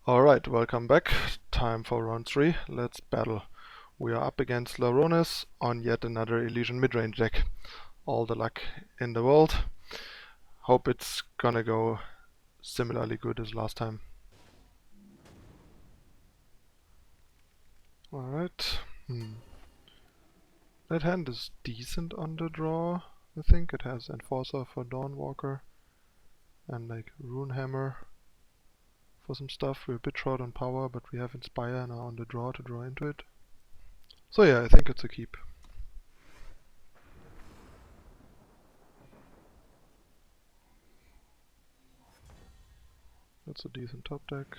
Alright, welcome back. Time for round 3. Let's battle. We are up against Larones on yet another Elysian midrange deck. All the luck in the world. Hope it's gonna go similarly good as last time. Alright. That hand is decent on the draw, I think. It has Enforcer for Dawnwalker and like Runehammer for some stuff. We're a bit short on power, but we have Inspire now on the draw to draw into it. So yeah, I think it's a keep. That's a decent top deck.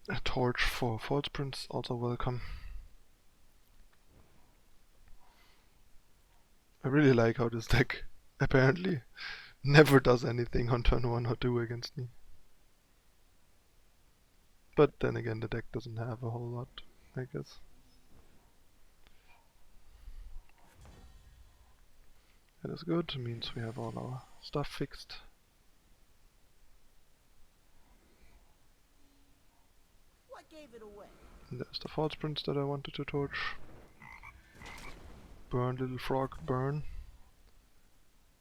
A torch for False Prince, also welcome. I really like how this deck apparently never does anything on turn 1 or 2 against me. But then again, the deck doesn't have a whole lot, I guess. That is good, it means we have all our stuff fixed. What gave it away? And there's the False Prince that I wanted to torch. Burn, little frog, burn.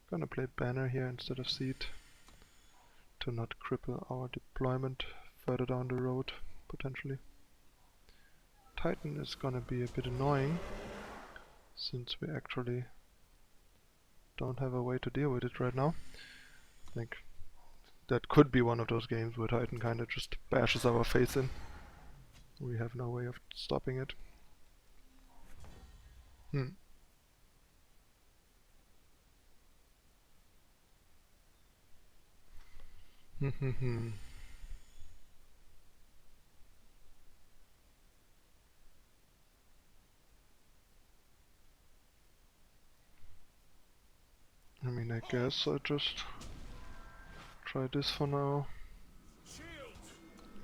Gonna play Banner here instead of Seed to not cripple our deployment further down the road, potentially. Titan is gonna be a bit annoying, since we actually don't have a way to deal with it right now. Like, that could be one of those games where Titan kinda just bashes our face in. We have no way of stopping it. I mean, I guess I just try this for now.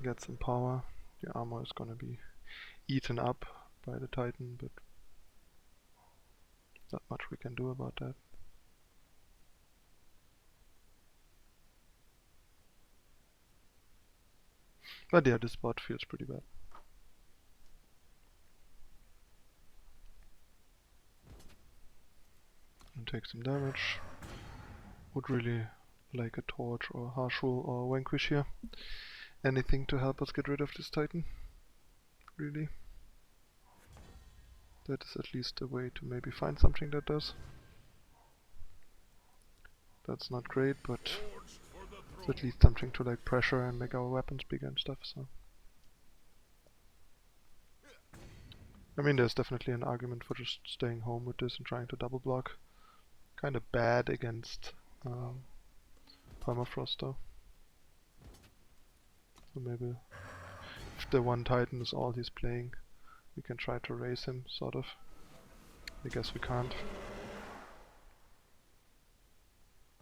Get some power. The armor is gonna be eaten up by the Titan, but not much we can do about that. But yeah, this spot feels pretty bad. And take some damage. Would really like a torch or harsh rule or vanquish here. Anything to help us get rid of this Titan. Really. That is at least a way to maybe find something that does. That's not great, but it's at least something to like pressure and make our weapons bigger and stuff, so. I mean, there's definitely an argument for just staying home with this and trying to double block. Kinda bad against Permafrost though. So maybe if the one Titan is all he's playing, we can try to raise him, sort of. I guess we can't.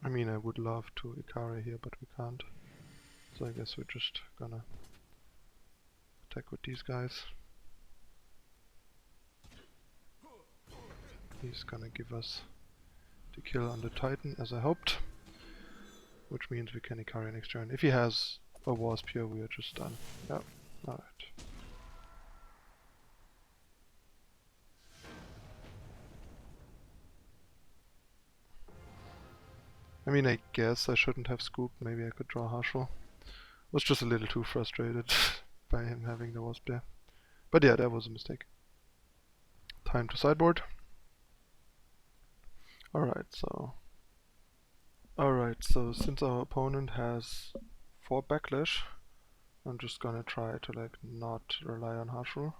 I mean, I would love to Icaria here, but we can't. So I guess we're just gonna attack with these guys. He's gonna give us the kill on the Titan, as I hoped. Which means we can Icaria next turn. If he has a Wasp here, we are just done. Yep, alright. I mean, I guess I shouldn't have scooped. Maybe I could draw Harshful. Was just a little too frustrated by him having the Wasp there. But yeah, that was a mistake. Time to sideboard. Alright, so since our opponent has 4 backlash, I'm just gonna try to like not rely on Harshful.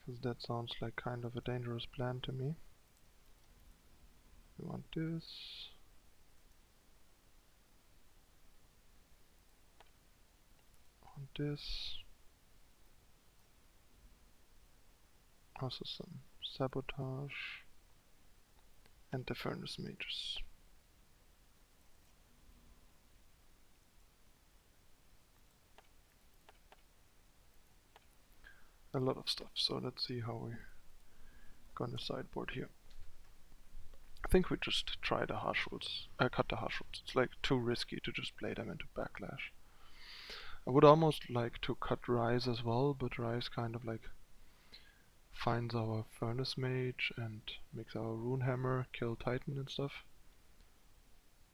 Because that sounds like kind of a dangerous plan to me. We want this. Want this. Also some Sabotage. And the Furnace Mages. A lot of stuff, so let's see how we Gonna sideboard here. I think we just try the harsh rules. Cut the harsh rules. It's like too risky to just play them into backlash. I would almost like to cut Rise as well, but Rise kind of like finds our Furnace Mage and makes our Runehammer kill Titan and stuff.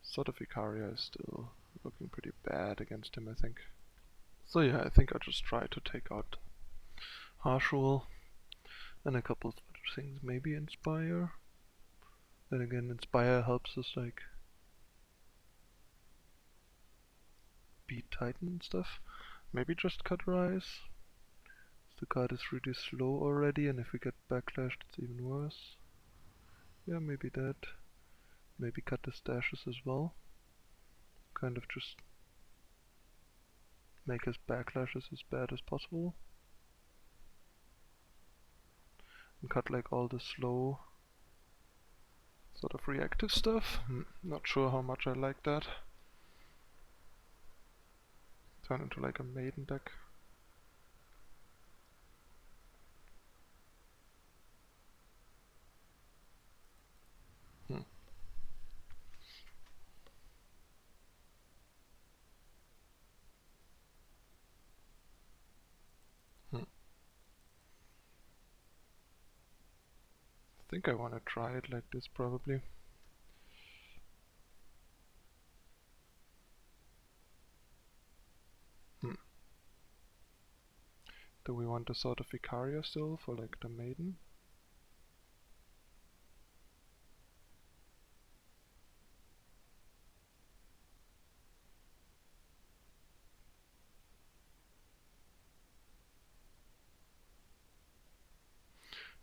Sort of Icaria is still looking pretty bad against him, I think. So yeah, I think I'll just try to take out Harsh Rule and a couple of other things. Maybe Inspire. Then again, Inspire helps us like beat Titan and stuff. Maybe just cut Rise. The card is really slow already, and if we get backlashed it's even worse. Yeah, maybe that. Maybe cut the stashes as well. Kind of just make his backlashes as bad as possible. And cut like all the slow sort of reactive stuff. Not sure how much I like that. Turn into like a maiden deck. I think I want to try it like this probably. Do we want the Sword of Icaria still for like the maiden?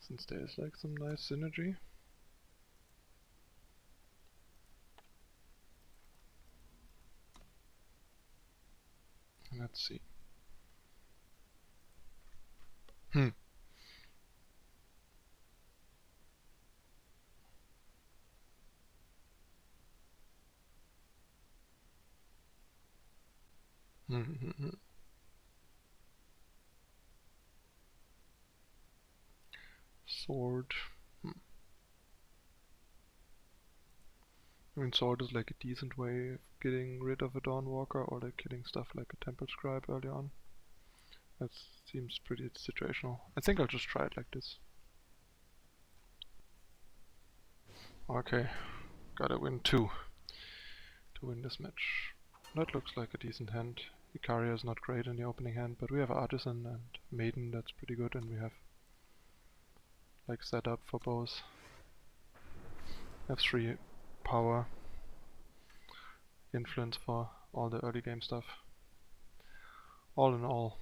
Since there's like some nice synergy. Let's see. Sword. I mean, sword is like a decent way of getting rid of a Dawnwalker or like killing stuff like a Temple Scribe early on. That seems pretty situational. I think I'll just try it like this. Okay, gotta win 2 to win this match. That looks like a decent hand. Icaria is not great in the opening hand, but we have Artisan and Maiden, that's pretty good, and we have like set up for both. Have 3 power, influence for all the early game stuff. All in all,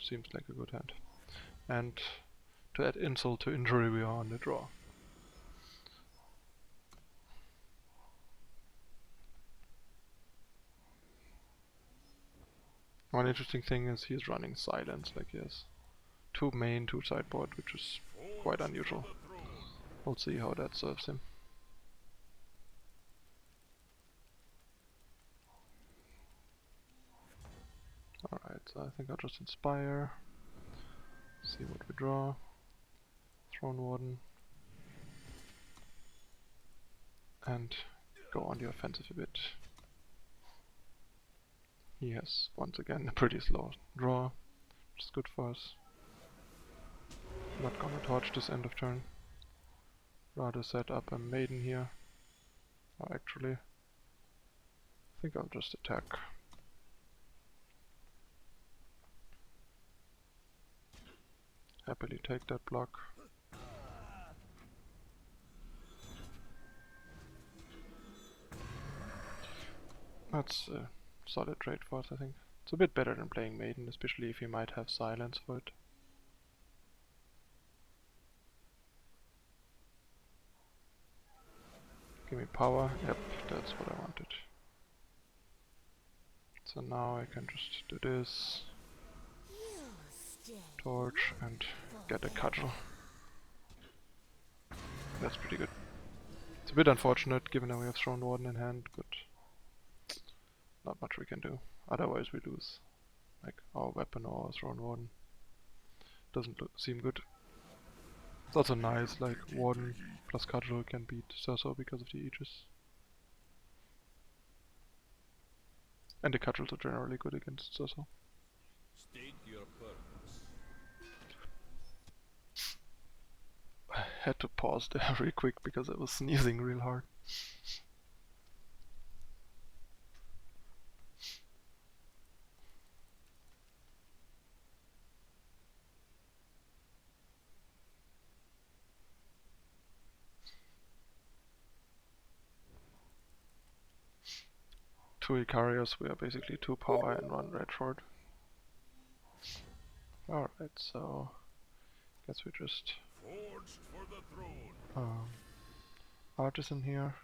seems like a good hand. And to add insult to injury, we are on the draw. One interesting thing is he is running silence, like he has 2 main, 2 sideboard, which is quite unusual. We'll see how that serves him. Alright, so I think I'll just Inspire, see what we draw. Throne Warden, and go on the offensive a bit. He has once again a pretty slow draw, which is good for us. Not gonna torch this end of turn. Rather set up a Maiden here. Or actually, I think I'll just attack. Happily take that block. That's a solid trade for us, I think. It's a bit better than playing Maiden, especially if you might have silence for it. Give me power. Yep, that's what I wanted. So now I can just do this. Torch and get a cudgel. That's pretty good. It's a bit unfortunate given that we have Throne Warden in hand, but not much we can do. Otherwise we lose like our weapon or our Throne Warden. Doesn't seem good. It's also nice, like Warden plus Cudgel can beat Cerso because of the Aegis. And the Cudgels are generally good against Cerso. State your purpose. I had to pause there real quick because I was sneezing real hard. Two Icarias, we are basically 2 power and 1 red short. Alright, so guess we just Forged for the throne. Artisan here.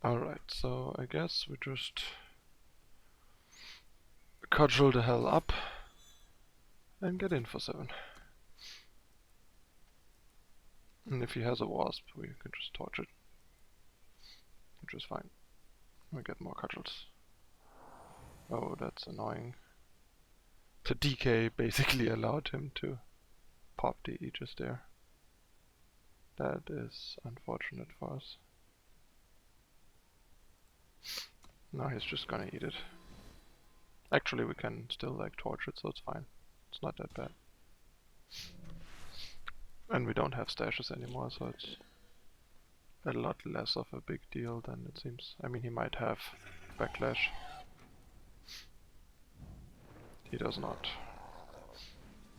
Alright, so I guess we just cudgel the hell up and get in for 7. And if he has a wasp, we can just torch it, which is fine. We get more cudgels. Oh, that's annoying. The DK basically allowed him to pop the Aegis there. That is unfortunate for us. Now he's just gonna eat it. Actually, we can still like torch it, so it's fine. It's not that bad. And we don't have stashes anymore, so it's a lot less of a big deal than it seems. I mean, he might have backlash. He does not.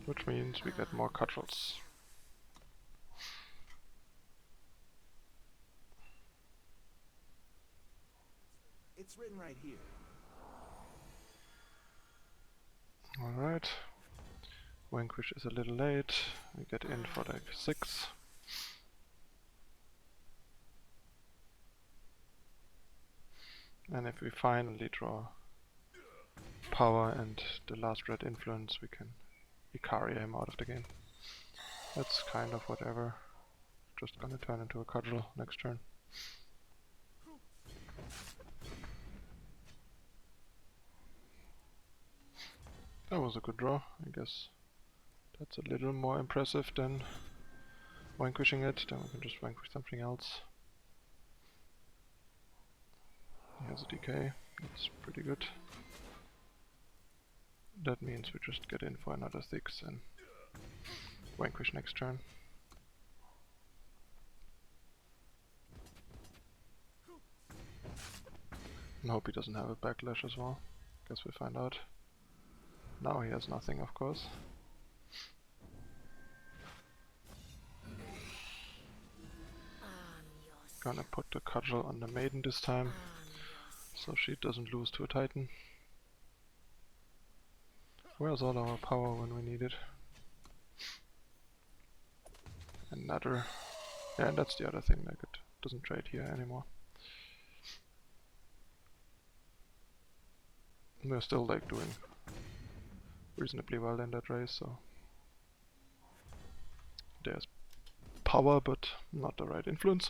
Which means we get more cudgels. It's written right here. Alright. Vanquish is a little late. We get in for like 6. And if we finally draw power and the last red influence, we can Icaria him out of the game. That's kind of whatever. Just gonna turn into a cudgel next turn. That was a good draw, I guess. That's a little more impressive than vanquishing it. Then we can just vanquish something else. He has a decay. That's pretty good. That means we just get in for another 6 and vanquish next turn. And hope he doesn't have a backlash as well. Guess we find out. Now he has nothing, of course. Gonna put the cudgel on the maiden this time, so she doesn't lose to a titan. Where's all our power when we need it? Another... Yeah, and that's the other thing, like it doesn't trade here anymore. We're still like doing reasonably well in that race, so there's power but not the right influence.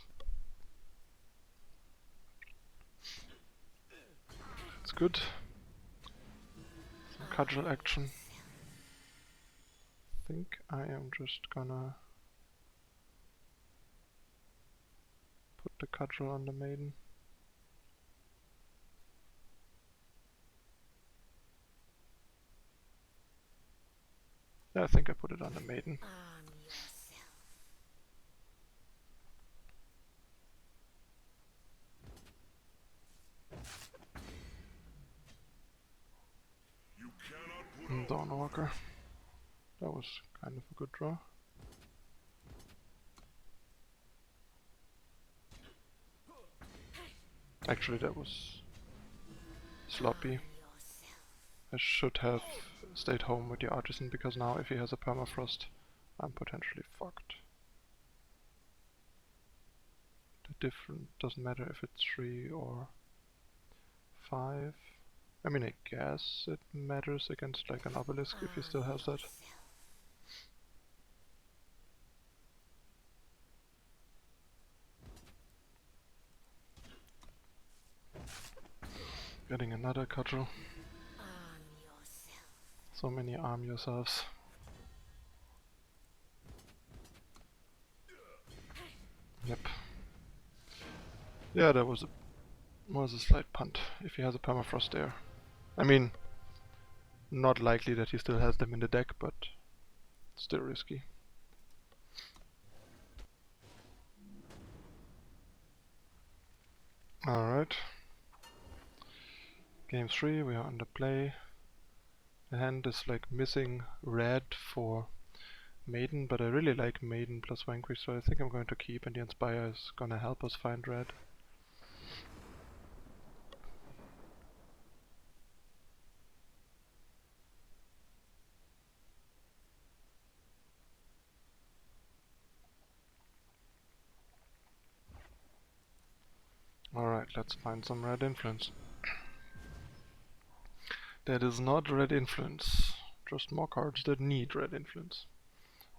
It's good. Some cudgel action. I think I am just gonna put the cudgel on the maiden. Yeah, I think I put it on the maiden. Dawnwalker. That was kind of a good draw. Actually, that was sloppy. I should have stayed home with the Artisan, because now if he has a permafrost, I'm potentially fucked. The different doesn't matter if it's 3 or 5. I mean, I guess it matters against like an obelisk if he still has that. Getting another cudgel. So many arm yourselves. Yeah, that was a slight punt. If he has a permafrost there, I mean, not likely that he still has them in the deck, but still risky. Alright. Game 3, we are under play. The hand is like missing red for Maiden, but I really like Maiden plus Vanquish, so I think I'm going to keep, and the Inspire is gonna help us find red. Alright, let's find some red influence. That is not red influence, just more cards that need red influence.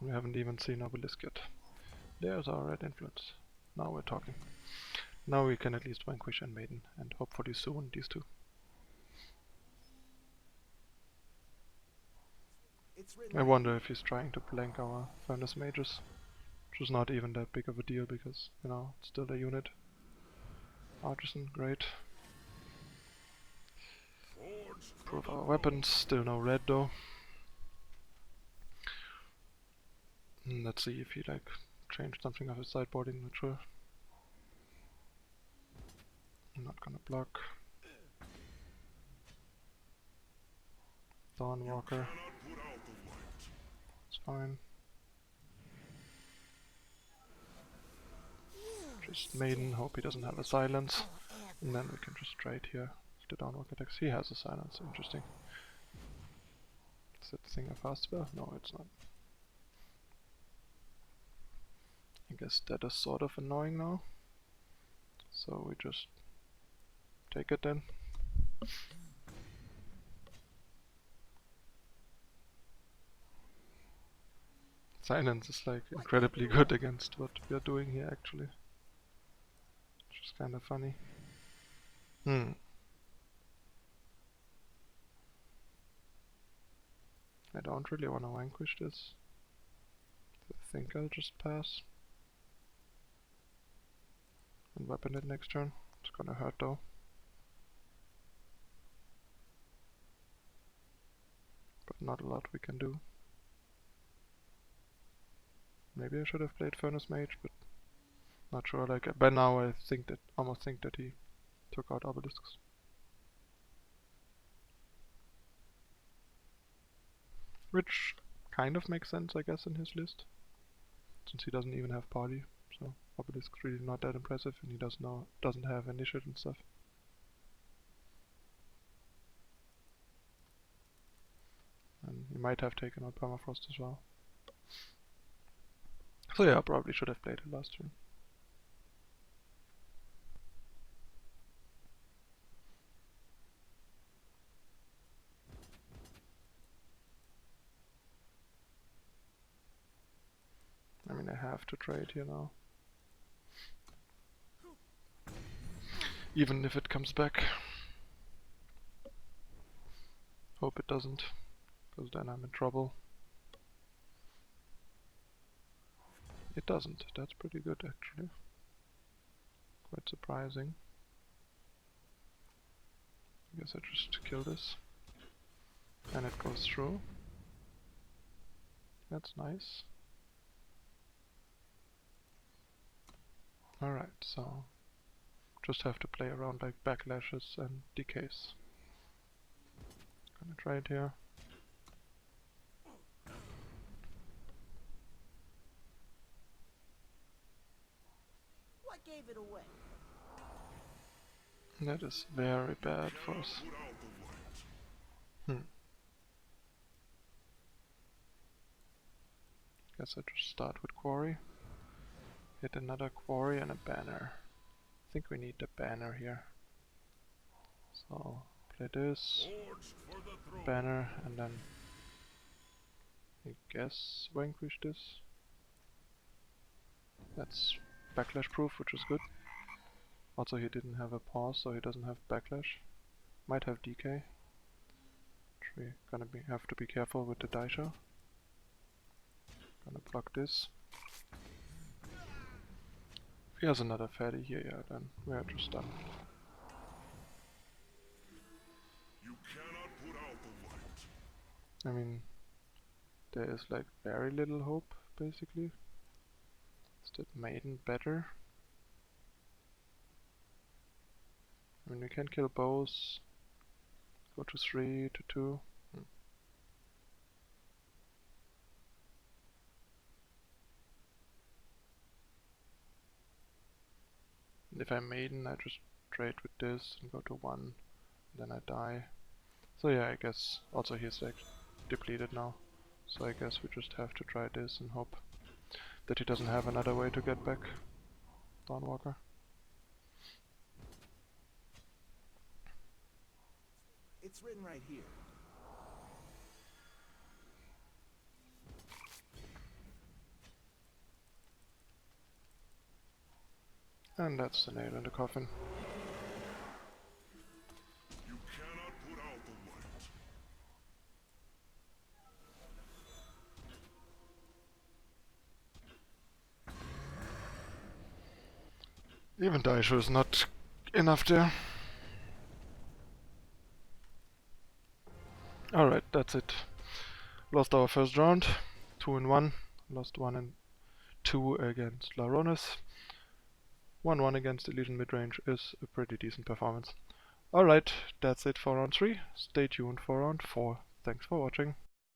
We haven't even seen Obelisk yet. There's our red influence. Now we're talking. Now we can at least Vanquish and Maiden, and hopefully soon these two. I wonder if he's trying to blank our Furnace Mages, which is not even that big of a deal because, you know, it's still a unit. Artisan, great. Improve our weapons, still no red though. Let's see if he like changed something of his sideboarding, not sure. I'm not gonna block. Dawnwalker. It's fine. Just Maiden, hope he doesn't have a silence. And then we can just trade here. If the Dawnwalker attacks, he has a silence, interesting. Is that thing a fast spell? No, it's not. I guess that is sort of annoying now. So we just take it then. Silence is like incredibly good against what we are doing here actually. Which is kind of funny. I don't really want to vanquish this. I think I'll just pass. And weapon it next turn. It's gonna hurt though. But not a lot we can do. Maybe I should have played Furnace Mage, but not sure. Like by now I almost think that he took out obelisks. Which kind of makes sense, I guess, in his list. Since he doesn't even have party, so obelisk's really not that impressive, and he doesn't have initiate and stuff. And he might have taken out permafrost as well. So yeah, I probably should have played it last turn. I mean, I have to trade here now. Even if it comes back. Hope it doesn't, because then I'm in trouble. It doesn't. That's pretty good actually. Quite surprising. I guess I just kill this. And it goes through. That's nice. Alright, so just have to play around like backlashes and decays. Gonna try it here. What gave it away? That is very bad for us. Guess I just start with Quarry. Hit another Quarry and a banner. I think we need the banner here. So play this, banner, and then I guess vanquish this. That's backlash proof, which is good. Also he didn't have a pause, so he doesn't have backlash. Might have DK. We're gonna have to be careful with the Daisho. Gonna block this. Here's another fatty here, yeah, then we are just done. You cannot put out the light. I mean, there is like very little hope, basically. Is that Maiden better? I mean, we can kill both. Go to 3, to 2. If I Maiden, I just trade with this and go to 1, then I die. So yeah, I guess also he's like depleted now. So I guess we just have to try this and hope that he doesn't have another way to get back Dawnwalker. It's written right here. And that's the nail in the coffin. You cannot put out the light. Even Daisho is not enough there. Alright, that's it. Lost our first round, 2-1. Lost 1 and 2 against Larones. 1-1 against Elysian Midrange is a pretty decent performance. Alright, that's it for round 3. Stay tuned for round 4. Thanks for watching.